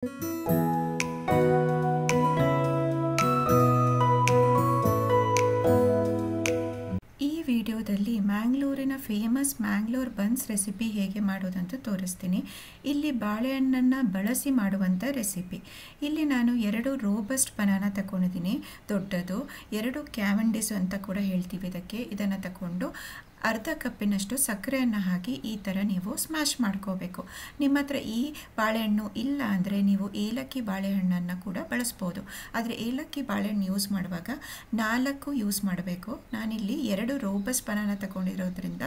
ಈ ವಿಡಿಯೋದಲ್ಲಿ ಮ್ಯಾಂಗ್ಳೂರಿನ famous Mangalore buns recipe ಹೇಗೆ ಮಾಡೋದಂತ ತೋರಿಸ್ತೀನಿ. ಇಲ್ಲಿ ಬಾಳೆಹಣ್ಣನ್ನು ಬಳಸಿ ಮಾಡುವಂಥ ರೆಸಿಪಿ. ಇಲ್ಲಿ ನಾನು 2 ರೋಬಸ್ಟ್ ಬನಾನಾ ತಗೊಂಡಿದ್ದೀನಿ, ದೊಡ್ಡದು. 2 ಕ್ಯಾವೆಂಡಿಸ್ ಅಂತ ಕೂಡ ಹೇಳ್ತೀವಿ ಇದಕ್ಕೆ. ಇದನ್ನು ತಗೊಂಡು ಅರ್ಧ ಕಪ್ಪಿನಷ್ಟು ಸಕ್ಕರೆಯನ್ನು ಹಾಕಿ ಈ ಥರ ನೀವು ಸ್ಮ್ಯಾಶ್ ಮಾಡ್ಕೋಬೇಕು. ನಿಮ್ಮ ಹತ್ರ ಈ ಬಾಳೆಹಣ್ಣು ಇಲ್ಲ ಅಂದರೆ ನೀವು ಏಲಕ್ಕಿ ಬಾಳೆಹಣ್ಣನ್ನು ಕೂಡ ಬಳಸ್ಬೋದು. ಆದರೆ ಏಲಕ್ಕಿ ಬಾಳೆಹಣ್ಣು ಯೂಸ್ ಮಾಡುವಾಗ 4 ಯೂಸ್ ಮಾಡಬೇಕು. ನಾನಿಲ್ಲಿ 2 ರೋಬಸ್ಟ್ ಬನಾನಾ ತಗೊಂಡಿರೋದ್ರಿಂದ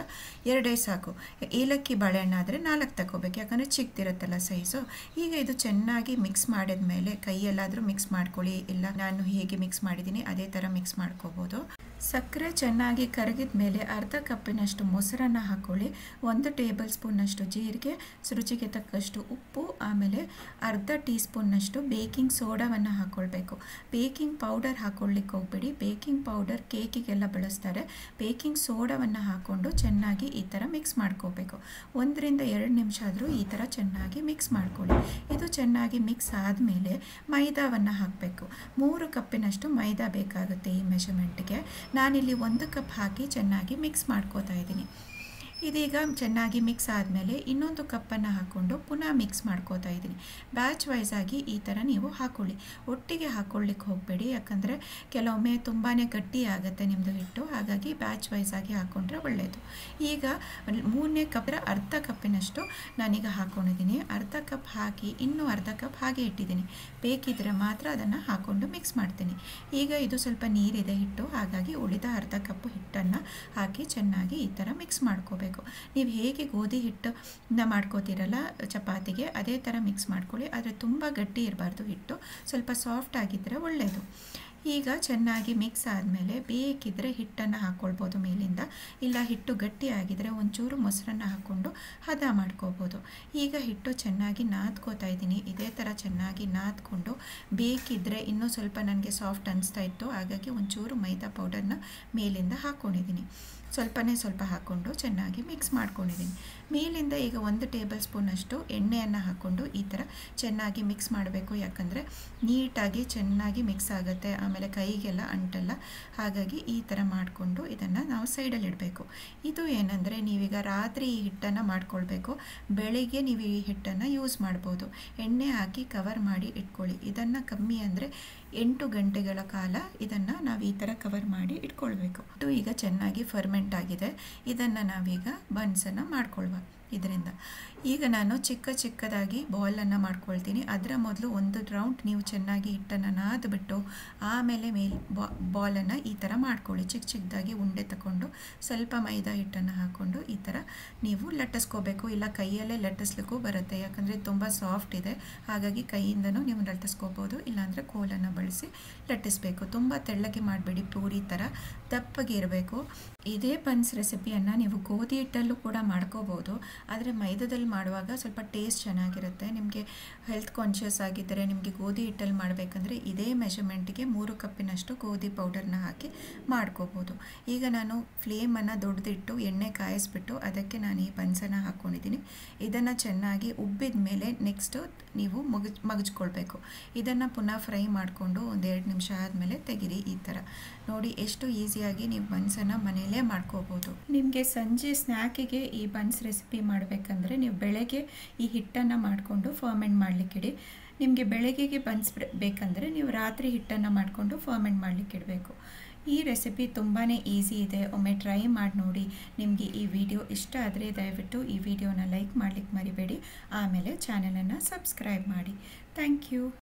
2 ಸಾಕು. ಏಲಕ್ಕಿ ಬಾಳೆಹಣ್ಣು ಆದರೆ 4 ತಗೋಬೇಕು, ಯಾಕಂದರೆ ಚಿಕ್ಕದಿರುತ್ತಲ್ಲ ಸೈಜು. ಈಗ ಇದು ಚೆನ್ನಾಗಿ ಮಿಕ್ಸ್ ಮಾಡಿದ ಮೇಲೆ ಕೈಯಲ್ಲಾದರೂ ಮಿಕ್ಸ್ ಮಾಡ್ಕೊಳ್ಳಿ, ಇಲ್ಲ ನಾನು ಹೇಗೆ ಮಿಕ್ಸ್ ಮಾಡಿದ್ದೀನಿ ಅದೇ ಥರ ಮಿಕ್ಸ್ ಮಾಡ್ಕೋಬೋದು. ಸಕ್ಕರೆ ಚೆನ್ನಾಗಿ ಕರಗಿದ ಮೇಲೆ ಅರ್ಧ ಕಪ್ಪಿನಷ್ಟು ಮೊಸರನ್ನು ಹಾಕ್ಕೊಳ್ಳಿ. 1 ಟೇಬಲ್ ಸ್ಪೂನ್ನಷ್ಟು ಜೀರಿಗೆ, ರುಚಿಗೆ ತಕ್ಕಷ್ಟು ಉಪ್ಪು, ಆಮೇಲೆ ಅರ್ಧ ಟೀ ಸ್ಪೂನ್ನಷ್ಟು ಬೇಕಿಂಗ್ ಸೋಡಾವನ್ನು ಹಾಕ್ಕೊಳ್ಬೇಕು. ಬೇಕಿಂಗ್ ಪೌಡರ್ ಹಾಕ್ಕೊಳ್ಳಿಕ್ಕೆ ಹೋಗ್ಬೇಡಿ, ಬೇಕಿಂಗ್ ಪೌಡರ್ ಕೇಕಿಗೆಲ್ಲ ಬಳಸ್ತಾರೆ. ಬೇಕಿಂಗ್ ಸೋಡಾವನ್ನು ಹಾಕ್ಕೊಂಡು ಚೆನ್ನಾಗಿ ಈ ಥರ ಮಿಕ್ಸ್ ಮಾಡ್ಕೋಬೇಕು. 1 ರಿಂದ 2 ನಿಮಿಷ ಆದರೂ ಈ ಥರ ಚೆನ್ನಾಗಿ ಮಿಕ್ಸ್ ಮಾಡ್ಕೊಳ್ಳಿ. ಇದು ಚೆನ್ನಾಗಿ ಮಿಕ್ಸ್ ಆದಮೇಲೆ ಮೈದಾವನ್ನು ಹಾಕಬೇಕು. 3 ಕಪ್ಪಿನಷ್ಟು ಮೈದಾ ಬೇಕಾಗುತ್ತೆ ಈ ಮೆಷರ್ಮೆಂಟ್ಗೆ. ನಾನಿಲ್ಲಿ 1 ಕಪ್ ಹಾಕಿ ಚೆನ್ನಾಗಿ ಮಿಕ್ಸ್ ಮಾಡ್ಕೋತಾ ಇದ್ದೀನಿ. ಇದೀಗ ಚೆನ್ನಾಗಿ ಮಿಕ್ಸ್ ಆದಮೇಲೆ ಇನ್ನೊಂದು ಕಪ್ಪನ್ನು ಹಾಕ್ಕೊಂಡು ಪುನಃ ಮಿಕ್ಸ್ ಮಾಡ್ಕೋತಾ ಇದ್ದೀನಿ. ಬ್ಯಾಚ್ ವೈಸ್ ಆಗಿ ಈ ಥರ ನೀವು ಹಾಕ್ಕೊಳ್ಳಿ. ಒಟ್ಟಿಗೆ ಹಾಕ್ಕೊಳ್ಳಿಕ್ಕೆ ಹೋಗಬೇಡಿ, ಯಾಕಂದರೆ ಕೆಲವೊಮ್ಮೆ ತುಂಬಾ ಗಟ್ಟಿ ಆಗುತ್ತೆ ನಿಮ್ಮದು ಹಿಟ್ಟು. ಹಾಗಾಗಿ ಬ್ಯಾಚ್ ವೈಸ್ ಆಗಿ ಹಾಕ್ಕೊಂಡ್ರೆ ಒಳ್ಳೆಯದು. ಈಗ 3ನೇ ಕಪ್ ಅರ್ಧ ಕಪ್ಪಿನಷ್ಟು ನಾನೀಗ ಹಾಕ್ಕೊಂಡಿದ್ದೀನಿ. ಅರ್ಧ ಕಪ್ ಹಾಕಿ ಇನ್ನೂ ಅರ್ಧ ಕಪ್ ಹಾಗೆ ಇಟ್ಟಿದ್ದೀನಿ. ಬೇಕಿದ್ರೆ ಮಾತ್ರ ಅದನ್ನು ಹಾಕ್ಕೊಂಡು ಮಿಕ್ಸ್ ಮಾಡ್ತೀನಿ. ಈಗ ಇದು ಸ್ವಲ್ಪ ನೀರಿದೆ ಹಿಟ್ಟು, ಹಾಗಾಗಿ ಉಳಿದ ಅರ್ಧ ಕಪ್ ಹಿಟ್ಟನ್ನು ಹಾಕಿ ಚೆನ್ನಾಗಿ ಈ ಥರ ಮಿಕ್ಸ್ ಮಾಡ್ಕೋಬೇಕು. ನೀವು ಹೇಗೆ ಗೋಧಿ ಹಿಟ್ಟನ್ನ ಮಾಡ್ಕೋತೀರಲ್ಲ ಚಪಾತಿಗೆ, ಅದೇ ಥರ ಮಿಕ್ಸ್ ಮಾಡ್ಕೊಳ್ಳಿ. ಆದರೆ ತುಂಬ ಗಟ್ಟಿ ಇರಬಾರ್ದು ಹಿಟ್ಟು, ಸ್ವಲ್ಪ ಸಾಫ್ಟ್ ಆಗಿದ್ದರೆ ಒಳ್ಳೆಯದು. ಈಗ ಚೆನ್ನಾಗಿ ಮಿಕ್ಸ್ ಆದಮೇಲೆ ಬೇಕಿದ್ದರೆ ಹಿಟ್ಟನ್ನು ಹಾಕ್ಕೊಳ್ಬೋದು ಮೇಲಿಂದ, ಇಲ್ಲ ಹಿಟ್ಟು ಗಟ್ಟಿ ಆಗಿದರೆ ಒಂಚೂರು ಮೊಸರನ್ನು ಹಾಕ್ಕೊಂಡು ಹದ ಮಾಡ್ಕೋಬೋದು. ಈಗ ಹಿಟ್ಟು ಚೆನ್ನಾಗಿ ನಾದ್ಕೋತಾ ಇದ್ದೀನಿ. ಇದೇ ಥರ ಚೆನ್ನಾಗಿ ನಾದ್ಕೊಂಡು ಬೇಕಿದ್ದರೆ ಇನ್ನೂ ಸ್ವಲ್ಪ ನನಗೆ ಸಾಫ್ಟ್ ಅನಿಸ್ತಾ ಇತ್ತು, ಹಾಗಾಗಿ ಒಂಚೂರು ಮೈದಾ ಪೌಡರ್ನ ಮೇಲಿಂದ ಹಾಕ್ಕೊಂಡಿದ್ದೀನಿ. ಸ್ವಲ್ಪ ಹಾಕ್ಕೊಂಡು ಚೆನ್ನಾಗಿ ಮಿಕ್ಸ್ ಮಾಡ್ಕೊಂಡಿದ್ದೀನಿ. ಮೇಲಿಂದ ಈಗ 1 ಟೇಬಲ್ ಸ್ಪೂನಷ್ಟು ಎಣ್ಣೆಯನ್ನು ಹಾಕ್ಕೊಂಡು ಈ ಥರ ಚೆನ್ನಾಗಿ ಮಿಕ್ಸ್ ಮಾಡಬೇಕು, ಯಾಕಂದರೆ ನೀಟಾಗಿ ಚೆನ್ನಾಗಿ ಮಿಕ್ಸ್ ಆಗುತ್ತೆ, ಆಮೇಲೆ ಕೈಗೆಲ್ಲ ಅಂಟಲ್ಲ. ಹಾಗಾಗಿ ಈ ಥರ ಮಾಡಿಕೊಂಡು ಇದನ್ನು ನಾವು ಸೈಡಲ್ಲಿ ಇಡಬೇಕು. ಇದು ಏನಂದರೆ ನೀವೀಗ ರಾತ್ರಿ ಈ ಹಿಟ್ಟನ್ನು ಮಾಡ್ಕೊಳ್ಬೇಕು, ಬೆಳಿಗ್ಗೆ ನೀವು ಈ ಹಿಟ್ಟನ್ನು ಯೂಸ್ ಮಾಡ್ಬೋದು. ಎಣ್ಣೆ ಹಾಕಿ ಕವರ್ ಮಾಡಿ ಇಟ್ಕೊಳ್ಳಿ. ಇದನ್ನು ಕಮ್ಮಿ ಅಂದರೆ 8 ಗಂಟೆಗಳ ಕಾಲ ಇದನ್ನು ನಾವು ಈ ಥರ ಕವರ್ ಮಾಡಿ ಇಟ್ಕೊಳ್ಬೇಕು. ಇದು ಈಗ ಚೆನ್ನಾಗಿ ಫರ್ಮೆಂಟ್ ಆಗಿದೆ. ಇದನ್ನು ನಾವೀಗ ಬನ್ಸನ್ನು ಮಾಡ್ಕೊಳ್ವ. ಇದರಿಂದ ಈಗ ನಾನು ಚಿಕ್ಕದಾಗಿ ಬಾಲನ್ನು ಮಾಡ್ಕೊಳ್ತೀನಿ. ಅದರ ಮೊದಲು 1 ರೌಂಡ್ ನೀವು ಚೆನ್ನಾಗಿ ಹಿಟ್ಟನ್ನು ನಾದ್ಬಿಟ್ಟು ಆಮೇಲೆ ಬಾಲನ್ನು ಈ ಥರ ಮಾಡ್ಕೊಳ್ಳಿ. ಚಿಕ್ಕದಾಗಿ ಉಂಡೆ ತಗೊಂಡು ಸ್ವಲ್ಪ ಮೈದಾ ಹಿಟ್ಟನ್ನು ಹಾಕ್ಕೊಂಡು ಈ ಥರ ನೀವು ಲಟ್ಟಿಸ್ಕೋಬೇಕು. ಇಲ್ಲ ಕೈಯಲ್ಲೇ ಲಟ್ಟಿಸ್ಲಿಕ್ಕೂ ಬರುತ್ತೆ, ಯಾಕಂದರೆ ತುಂಬ ಸಾಫ್ಟ್ ಇದೆ. ಹಾಗಾಗಿ ಕೈಯಿಂದನೂ ನೀವು ಲಟ್ಟಿಸ್ಕೋಬೋದು, ಇಲ್ಲಾಂದರೆ ಕೋಲನ್ನು ಬಳಸಿ ಲಟ್ಟಿಸ್ಬೇಕು. ತುಂಬ ತೆಳ್ಳಗೆ ಮಾಡಬೇಡಿ, ಪೂರಿ ಥರ ದಪ್ಪಗೆ ಇರಬೇಕು. ಇದೇ ಬನ್ಸ್ ರೆಸಿಪಿಯನ್ನು ನೀವು ಗೋಧಿ ಹಿಟ್ಟಲ್ಲೂ ಕೂಡ ಮಾಡ್ಕೋಬೋದು, ಆದರೆ ಮೈದಾದಲ್ಲಿ ಮಾಡುವಾಗ ಸ್ವಲ್ಪ ಟೇಸ್ಟ್ ಚೆನ್ನಾಗಿರುತ್ತೆ. ನಿಮಗೆ ಹೆಲ್ತ್ ಕಾನ್ಷಿಯಸ್ ಆಗಿದ್ದರೆ ನಿಮಗೆ ಗೋಧಿ ಹಿಟ್ಟಲ್ಲಿ ಮಾಡಬೇಕಂದ್ರೆ ಇದೇ ಮೆಷರ್ಮೆಂಟಿಗೆ 3 ಕಪ್ಪಿನಷ್ಟು ಗೋಧಿ ಪೌಡರ್ನ ಹಾಕಿ ಮಾಡ್ಕೋಬೋದು. ಈಗ ನಾನು ಫ್ಲೇಮನ್ನು ದೊಡ್ಡದಿಟ್ಟು ಎಣ್ಣೆ ಕಾಯಿಸ್ಬಿಟ್ಟು ಅದಕ್ಕೆ ನಾನು ಈ ಬನ್ಸನ್ನು ಹಾಕ್ಕೊಂಡಿದ್ದೀನಿ. ಇದನ್ನು ಚೆನ್ನಾಗಿ ಉಬ್ಬಿದ ಮೇಲೆ ನೆಕ್ಸ್ಟು ನೀವು ಮಗಚ್ಕೊಳ್ಬೇಕು. ಇದನ್ನು ಪುನಃ ಫ್ರೈ ಮಾಡಿಕೊಂಡು 1-2 ನಿಮಿಷ ಆದಮೇಲೆ ತೆಗಿರಿ. ಈ ಥರ ನೋಡಿ ಎಷ್ಟು ಈಸಿಯಾಗಿ ನೀವು ಬನ್ಸನ್ನು ಮನೆಯಲ್ಲೇ ಮಾಡ್ಕೋಬೋದು. ನಿಮಗೆ ಸಂಜೆ ಸ್ನ್ಯಾಕಿಗೆ ಈ ಬನ್ಸ್ ರೆಸಿಪಿ ಮಾಡಬೇಕಂದ್ರೆ ನೀವು ಬೆಳಗ್ಗೆ ಈ ಹಿಟ್ಟನ್ನು ಮಾಡಿಕೊಂಡು ಫರ್ಮೆಂಟ್ ಮಾಡಲಿಕ್ಕಿಡಿ. ನಿಮಗೆ ಬೆಳಗ್ಗೆಗೆ ಬನ್ಸ್ ಬೇಕಂದರೆ ನೀವು ರಾತ್ರಿ ಹಿಟ್ಟನ್ನು ಮಾಡಿಕೊಂಡು ಫರ್ಮೆಂಟ್ ಮಾಡಲಿಕ್ಕೆ ಇಡಬೇಕು. ಈ ರೆಸಿಪಿ ತುಂಬಾ ಈಸಿ ಇದೆ, ಒಮ್ಮೆ ಟ್ರೈ ಮಾಡಿ ನೋಡಿ. ನಿಮಗೆ ಈ ವಿಡಿಯೋ ಇಷ್ಟ ಆದರೆ ದಯವಿಟ್ಟು ಈ ವಿಡಿಯೋನ ಲೈಕ್ ಮಾಡಲಿಕ್ಕೆ ಮರಿಬೇಡಿ, ಆಮೇಲೆ ಚಾನಲನ್ನು ಸಬ್ಸ್ಕ್ರೈಬ್ ಮಾಡಿ. Thank you.